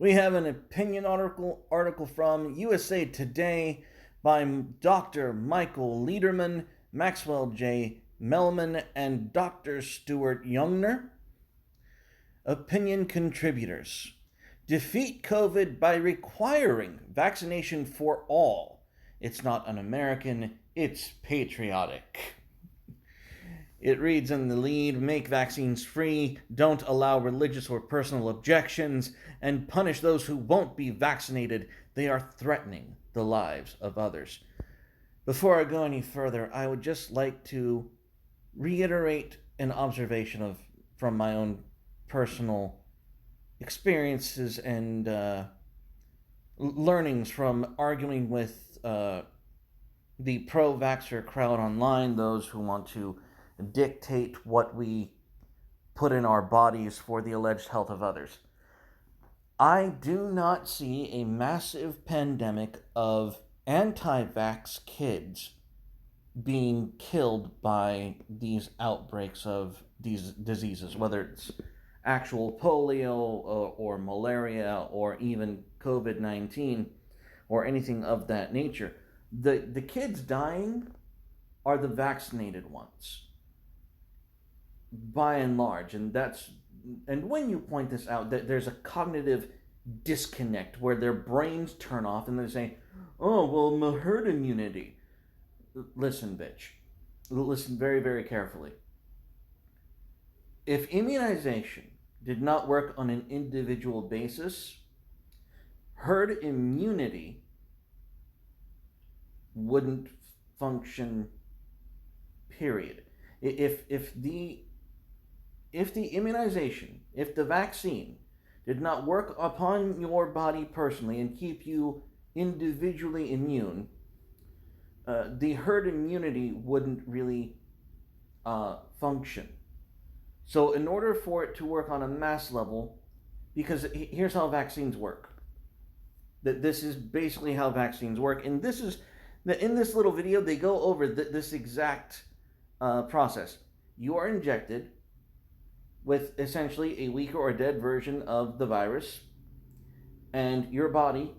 We have an opinion article from USA Today by Dr. Michael Liederman, Maxwell J. Melman, and Dr. Stuart Youngner. Opinion contributors. Defeat COVID by requiring vaccination for all. It's not un-American, it's patriotic. It reads in the lead, make vaccines free, don't allow religious or personal objections, and punish those who won't be vaccinated. They are threatening the lives of others. Before I go any further, I would just like to reiterate an observation from my own personal experiences and learnings from arguing with the pro-vaxxer crowd online, those who want to dictate what we put in our bodies for the alleged health of others. I do not see a massive pandemic of anti-vax kids being killed by these outbreaks of these diseases, whether it's actual polio or malaria or even COVID-19 or anything of that nature. The kids dying are the vaccinated ones, by and large, and when you point this out, that there's a cognitive disconnect where their brains turn off and they say, "Oh, well, herd immunity." Listen, bitch. Listen very, very carefully. If immunization did not work on an individual basis, herd immunity wouldn't function, period. If the immunization, if the vaccine did not work upon your body personally and keep you individually immune, the herd immunity wouldn't really function. So in order for it to work on a mass level, because here's how vaccines work. This is basically how vaccines work, and in this little video they go over this exact process. You are injected with essentially a weaker or dead version of the virus, and your body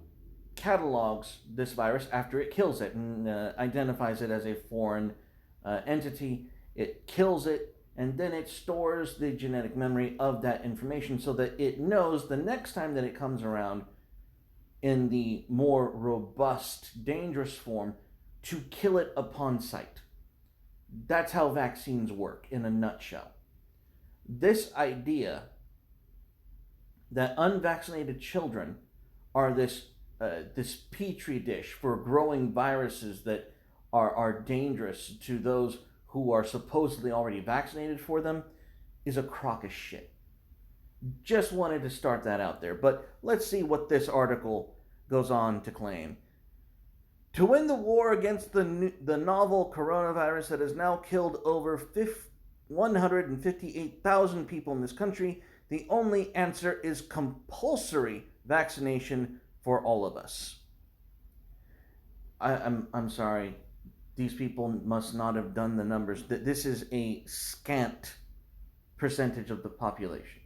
catalogs this virus after it kills it and identifies it as a foreign entity. It kills it, and then it stores the genetic memory of that information so that it knows the next time that it comes around in the more robust, dangerous form to kill it upon sight. That's how vaccines work in a nutshell. This idea that unvaccinated children are this petri dish for growing viruses that are dangerous to those who are supposedly already vaccinated for them is a crock of shit. Just wanted to start that out there, but let's see what this article goes on to claim. To win the war against the novel coronavirus that has now killed over 158,000 people in this country, the only answer is compulsory vaccination for all of us. I'm sorry. These people must not have done the numbers. This is a scant percentage of the population.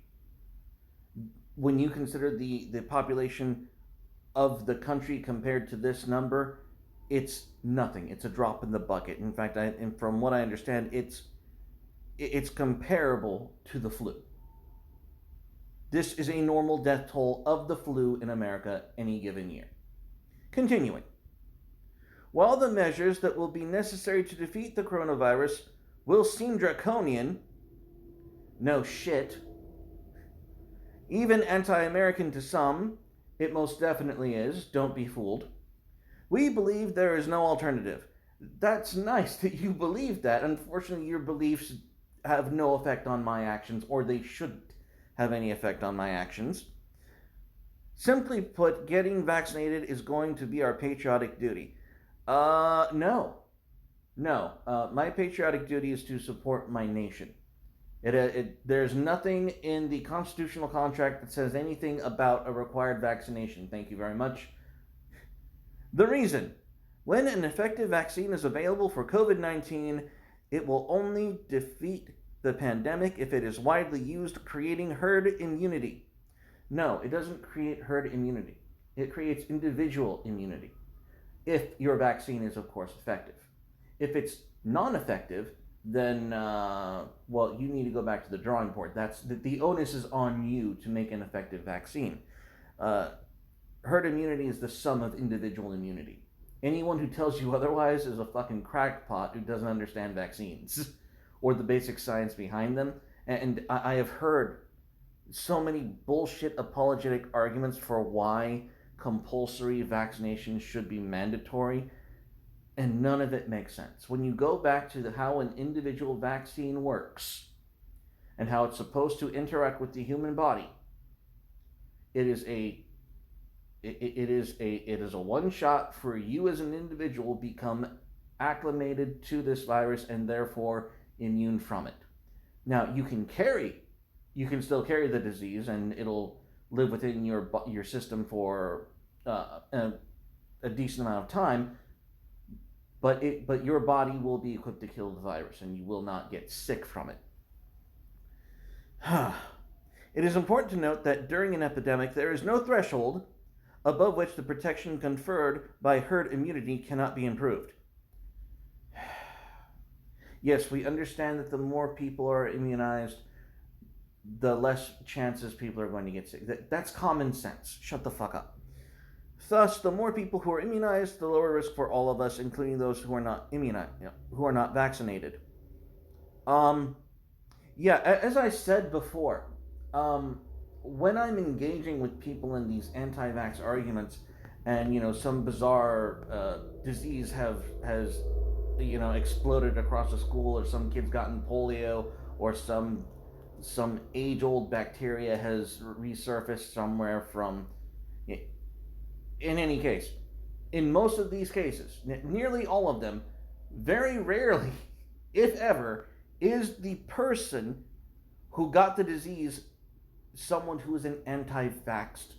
When you consider the population of the country compared to this number, it's nothing. It's a drop in the bucket. In fact, from what I understand, it's comparable to the flu. This is a normal death toll of the flu in America any given year. Continuing. While the measures that will be necessary to defeat the coronavirus will seem draconian, no shit, even anti-American to some, it most definitely is, don't be fooled, we believe there is no alternative. That's nice that you believe that. Unfortunately, your beliefs have no effect on my actions, or they shouldn't have any effect on my actions. Simply put, getting vaccinated is going to be our patriotic duty. No. My patriotic duty is to support my nation. There's nothing in the constitutional contract that says anything about a required vaccination. Thank you very much. The reason: when an effective vaccine is available for COVID-19, it will only defeat the pandemic if it is widely used, creating herd immunity. No, it doesn't create herd immunity. It creates individual immunity, if your vaccine is, of course, effective. If it's non-effective, then, well, you need to go back to the drawing board. The onus is on you to make an effective vaccine. Uh, Herd immunity is the sum of individual immunity. Anyone who tells you otherwise is a fucking crackpot who doesn't understand vaccines or the basic science behind them. And I have heard so many bullshit apologetic arguments for why compulsory vaccinations should be mandatory, and none of it makes sense. When you go back to how an individual vaccine works and how it's supposed to interact with the human body, it is a one shot for you as an individual become acclimated to this virus and therefore immune from it. Now you can still carry the disease and it'll live within your system for a decent amount of time, but your body will be equipped to kill the virus and you will not get sick from it. It is important to note that during an epidemic there is no threshold above which the protection conferred by herd immunity cannot be improved. Yes, we understand that the more people are immunized, the less chances people are going to get sick. That's common sense. Shut the fuck up. Thus, the more people who are immunized, the lower risk for all of us, including those who are not immunized, who are not vaccinated. Yeah, as I said before, when I'm engaging with people in these anti-vax arguments, and some bizarre disease has exploded across a school, or some kid's gotten polio, or some age-old bacteria has resurfaced somewhere from. In any case, in most of these cases, nearly all of them, very rarely, if ever, is the person who got the disease someone who is an anti-vaxxed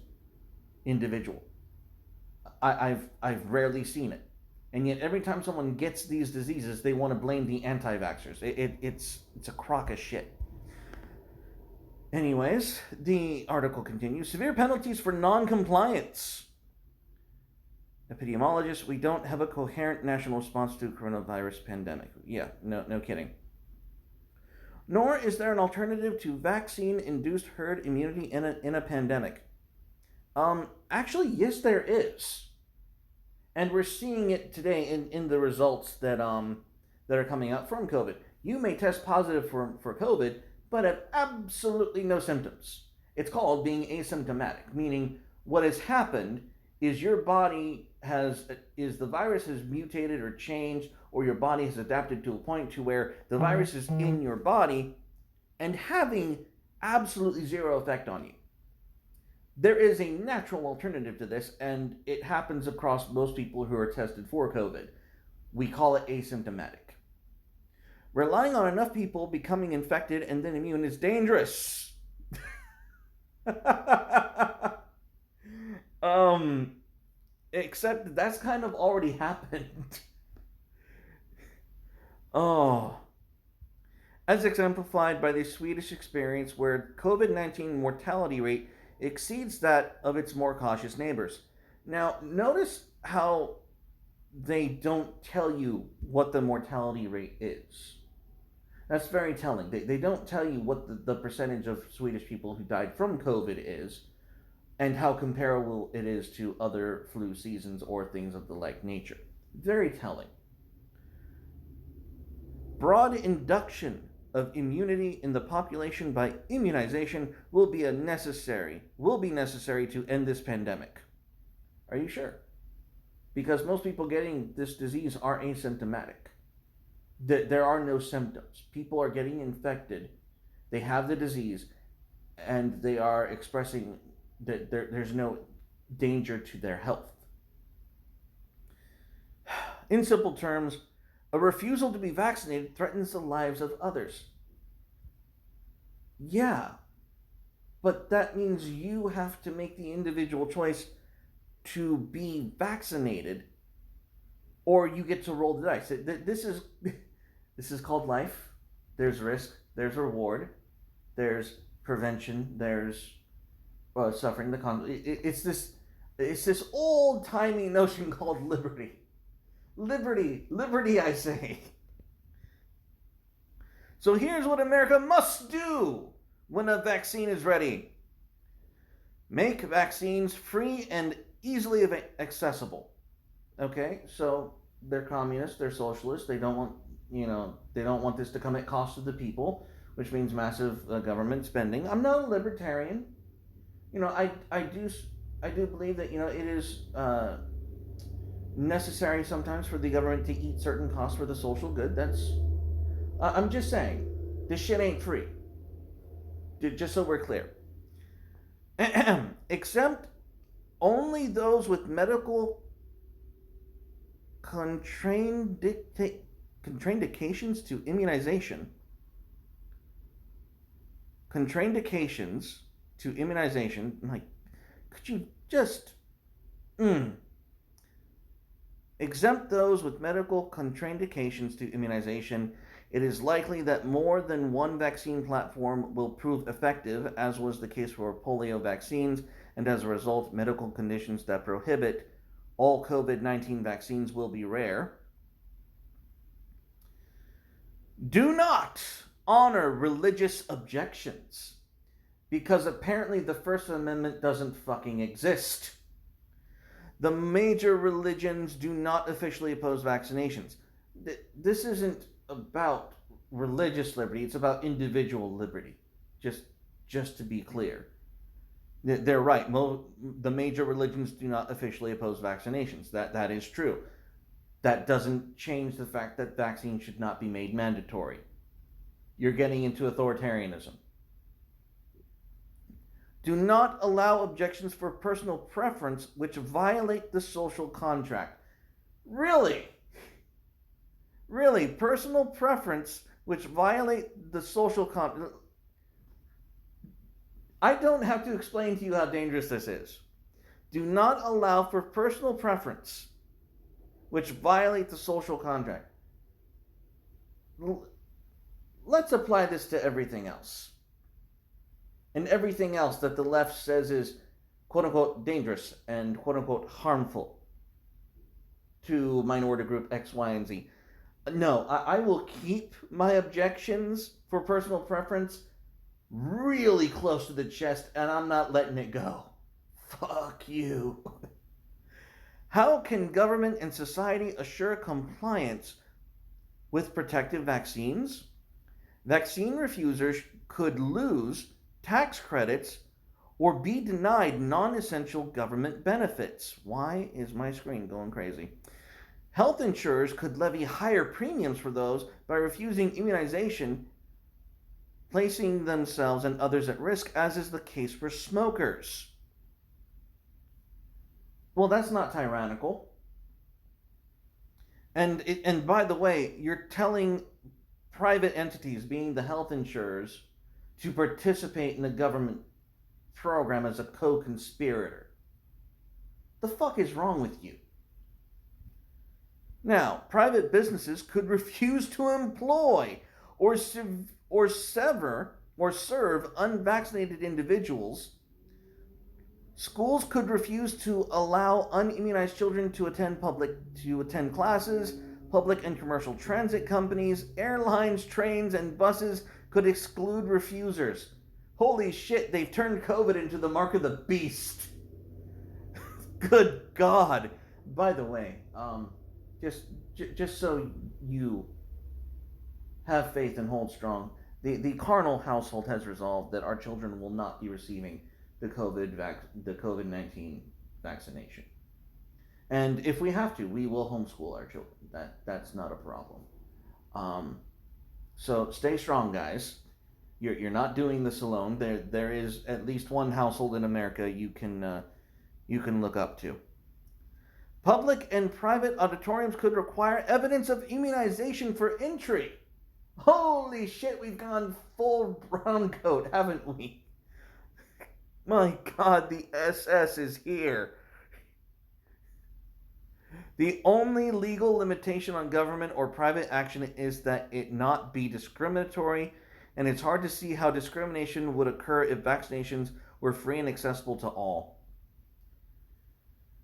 individual. I've rarely seen it, and yet every time someone gets these diseases, they want to blame the anti-vaxxers. It's a crock of shit. Anyways, the article continues. Severe penalties for non-compliance. Epidemiologists, we don't have a coherent national response to coronavirus pandemic. Yeah, no kidding. Nor is there an alternative to vaccine-induced herd immunity in a pandemic. Actually, yes, there is, and we're seeing it today in the results that are coming out from COVID. You may test positive for COVID, but have absolutely no symptoms. It's called being asymptomatic, meaning what has happened is your body the virus has mutated or changed, or your body has adapted to a point to where the virus is in your body and having absolutely zero effect on you. There is a natural alternative to this, and it happens across most people who are tested for COVID. We call it asymptomatic. Relying on enough people becoming infected and then immune is dangerous. Except that's kind of already happened. As exemplified by the Swedish experience where COVID-19 mortality rate exceeds that of its more cautious neighbors. Now, notice how they don't tell you what the mortality rate is. That's very telling. They don't tell you what the percentage of Swedish people who died from COVID is, and how comparable it is to other flu seasons or things of the like nature. Very telling. Broad induction of immunity in the population by immunization will be necessary to end this pandemic. Are you sure? Because most people getting this disease are asymptomatic. There are no symptoms. People are getting infected, they have the disease, and they are expressing that there's no danger to their health. In simple terms, a refusal to be vaccinated threatens the lives of others. Yeah, but that means you have to make the individual choice to be vaccinated, or you get to roll the dice. This is called life. There's risk, there's reward, there's prevention, there's suffering the it's this old-timey notion called liberty. Liberty, I say. So here's what America must do when a vaccine is ready. Make vaccines free and easily accessible. Okay, so they're communists, they're socialists, they don't want this to come at cost of the people, which means massive government spending. I'm not a libertarian. I do believe that it is necessary sometimes for the government to eat certain costs for the social good. I'm just saying, this shit ain't free. Just so we're clear. Exempt only those with medical contraindications to immunization. Contraindications to immunization. Like, could you just exempt those with medical contraindications to immunization? It is likely that more than one vaccine platform will prove effective, as was the case for polio vaccines, and as a result, medical conditions that prohibit all COVID-19 vaccines will be rare. Do not honor religious objections, because apparently the First Amendment doesn't fucking exist. The major religions do not officially oppose vaccinations. This isn't about religious liberty, it's about individual liberty. Just to be clear. They're right. The major religions do not officially oppose vaccinations. That is true. That doesn't change the fact that vaccines should not be made mandatory. You're getting into authoritarianism. Do not allow objections for personal preference which violate the social contract. Really? Really? Personal preference which violate the social contract? I don't have to explain to you how dangerous this is. Do not allow for personal preference which violate the social contract. Let's apply this to everything else. And everything else that the left says is quote-unquote dangerous and quote-unquote harmful to minority group X, Y, and Z. No, I will keep my objections for personal preference really close to the chest, and I'm not letting it go. Fuck you. How can government and society assure compliance with protective vaccines? Vaccine refusers could lose tax credits or be denied non-essential government benefits. Why is my screen going crazy? Health insurers could levy higher premiums for those by refusing immunization, placing themselves and others at risk, as is the case for smokers. Well, that's not tyrannical. And by the way, you're telling private entities, being the health insurers, to participate in the government program as a co-conspirator. The fuck is wrong with you? Now, private businesses could refuse to employ or serve unvaccinated individuals. Schools could refuse to allow unimmunized children to attend classes. Public and commercial transit companies, airlines, trains, and buses could exclude refusers. Holy shit, they've turned COVID into the mark of the beast. Good God. By the way, just so you have faith and hold strong, the Carnal household has resolved that our children will not be receiving the COVID-19 vaccination. And if we have to, we will homeschool our children. That's not a problem. So stay strong, guys. You're not doing this alone. There is at least one household in America you can look up to. Public and private auditoriums could require evidence of immunization for entry. Holy shit, we've gone full brown coat, haven't we? My God, the SS is here. The only legal limitation on government or private action is that it not be discriminatory, and it's hard to see how discrimination would occur if vaccinations were free and accessible to all.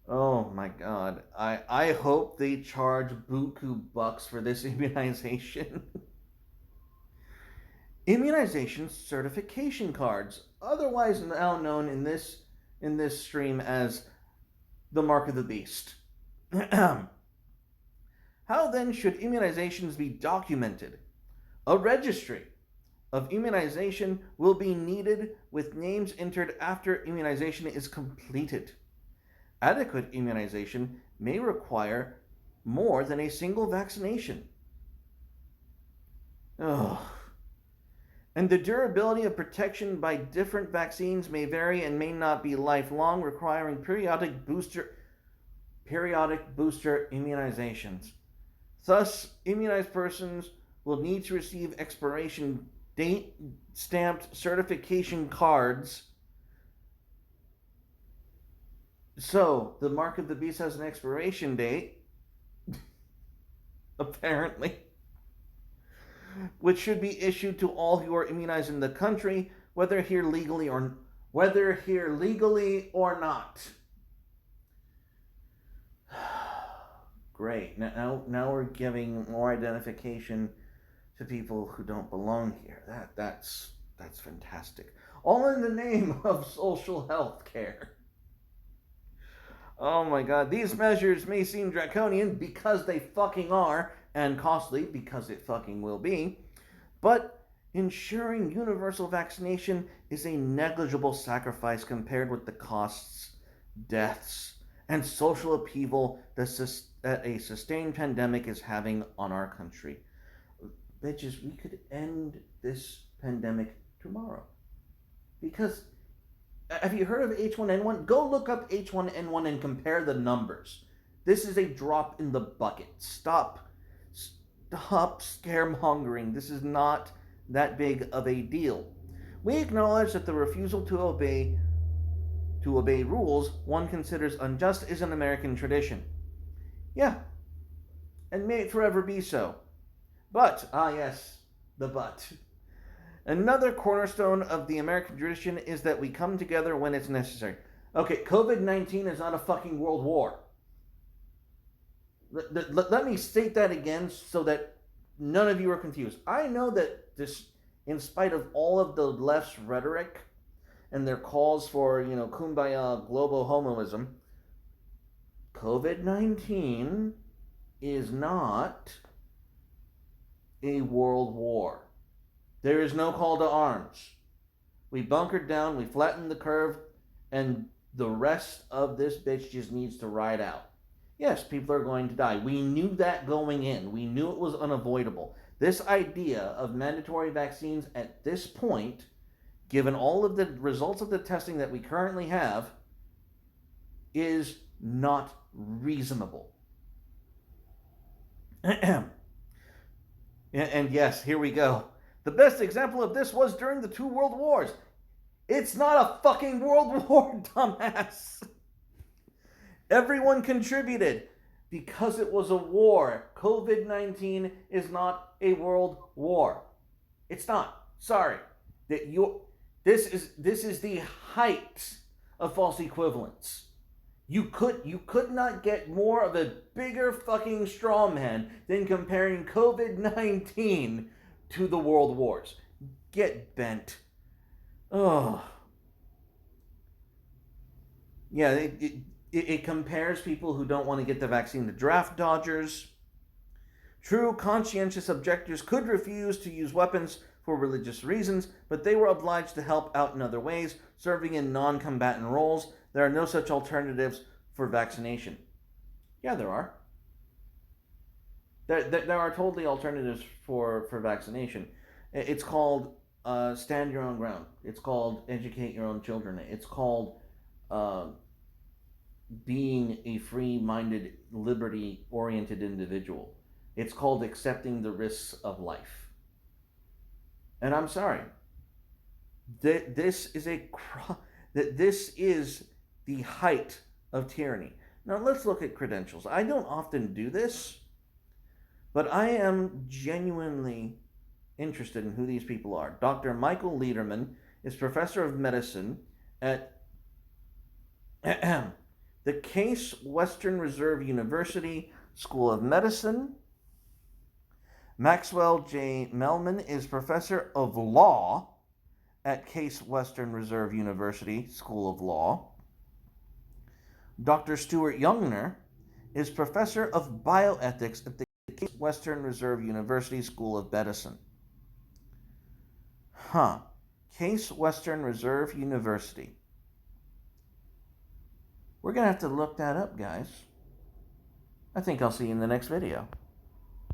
Oh my god. I hope they charge buku bucks for this immunization. Immunization certification cards, otherwise now known in this stream as the mark of the beast. How then should immunizations be documented? A registry of immunization will be needed with names entered after immunization is completed. Adequate immunization may require more than a single vaccination. Ugh. And the durability of protection by different vaccines may vary and may not be lifelong, requiring periodic booster immunizations. Thus, immunized persons will need to receive expiration date stamped certification cards. So, the mark of the beast has an expiration date, apparently, which should be issued to all who are immunized in the country, whether here legally or not. Great. Now we're giving more identification to people who don't belong here. That's fantastic. All in the name of social health care. Oh my god, these measures may seem draconian because they fucking are, and costly because it fucking will be, but ensuring universal vaccination is a negligible sacrifice compared with the costs, deaths, and social upheaval that a sustained pandemic is having on our country. Bitches, we could end this pandemic tomorrow. Because, have you heard of H1N1? Go look up H1N1 and compare the numbers. This is a drop in the bucket. Stop scaremongering. This is not that big of a deal. We acknowledge that the refusal to obey rules one considers unjust is an American tradition. Yeah, and may it forever be so. But, yes, the but. Another cornerstone of the American tradition is that we come together when it's necessary. Okay, COVID-19 is not a fucking world war. Let me state that again so that none of you are confused. I know that this, in spite of all of the left's rhetoric and their calls for, kumbaya global homoism, COVID-19 is not a world war. There is no call to arms. We bunkered down, we flattened the curve, and the rest of this bitch just needs to ride out. Yes, people are going to die. We knew that going in. We knew it was unavoidable. This idea of mandatory vaccines at this point, given all of the results of the testing that we currently have, is not reasonable. And yes, here we go. The best example of this was during the 2 world wars. It's not a fucking world war, dumbass. Everyone contributed because it was a war. COVID-19 is not a world war. It's not. Sorry. This is the height of false equivalence. You could not get more of a bigger fucking straw man than comparing COVID-19 to the world wars. Get bent. Oh. Yeah, it compares people who don't want to get the vaccine to draft dodgers. True conscientious objectors could refuse to use weapons for religious reasons, but they were obliged to help out in other ways, serving in non-combatant roles. There are no such alternatives for vaccination. Yeah, there are. There are totally alternatives for vaccination. It's called stand your own ground. It's called educate your own children. It's called being a free-minded, liberty-oriented individual. It's called accepting the risks of life. And I'm sorry. This is the height of tyranny. Now let's look at credentials. I don't often do this, but I am genuinely interested in who these people are. Dr. Michael Lederman is professor of medicine at the Case Western Reserve University School of Medicine. Maxwell J. Melman is professor of law at Case Western Reserve University School of Law. Dr. Stuart Youngner is professor of bioethics at the Case Western Reserve University School of Medicine. Case Western Reserve University. We're going to have to look that up, guys. I think I'll see you in the next video.